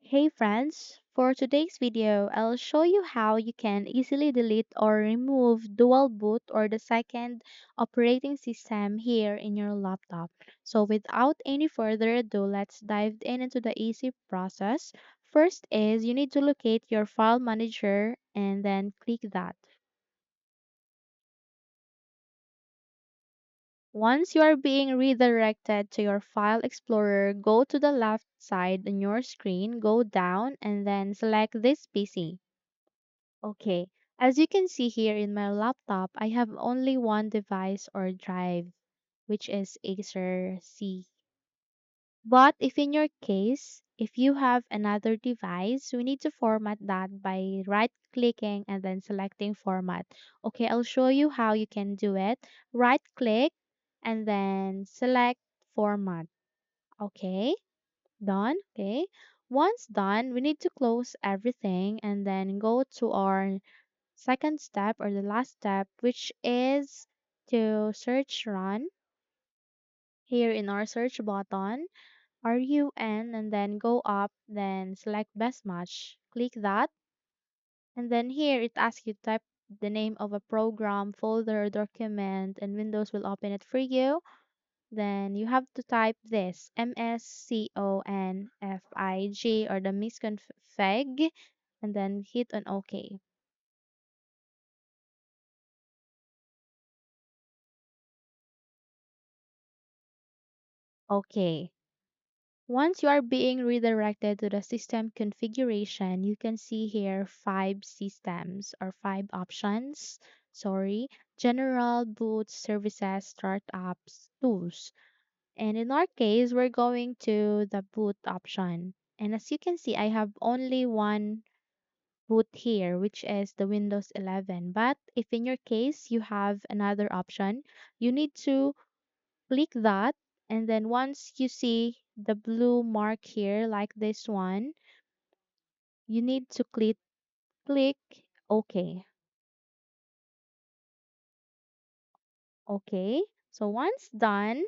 Hey friends, for today's video, I'll show you how you can easily delete or remove dual boot or the second operating system here in your laptop. So without any further ado, let's dive into the easy process. First is you need to locate your file manager and then click that. Once you are being redirected to your File Explorer, go to the left side on your screen, go down, and then select this PC. Okay, as you can see here in my laptop, I have only one device or drive, which is Acer C. But if in your case, if you have another device, we need to format that by right clicking and then selecting format. Okay, I'll show you how you can do it. Right click and then select format. Okay, done. Okay, once done, we need to close everything and then go to our second step or the last step, which is to search run here in our search button, RUN, and then go up, then select best match. Click that, and then here it asks you to type the name of a program, folder, document, and Windows will open it for you. Then you have to type this MSCONFIG or the misconfig, and then hit on OK. Okay. Once you are being redirected to the system configuration, you can see here five systems or five options. Sorry, general, boot, services, startups, tools. And in our case, we're going to the boot option. And as you can see, I have only one boot here, which is the Windows 11. But if in your case you have another option, you need to click that, and then once you see the blue mark here like this one, you need to click OK. Okay, so once done,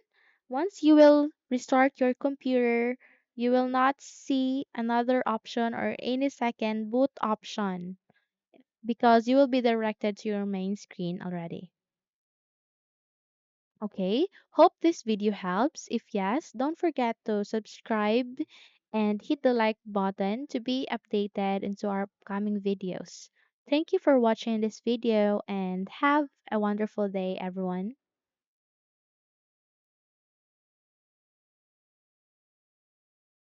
once you will restart your computer, you will not see another option or any second boot option because you will be directed to your main screen already. Okay, hope this video helps. If yes, don't forget to subscribe and hit the like button to be updated into our upcoming videos. Thank you for watching this video and have a wonderful day, everyone.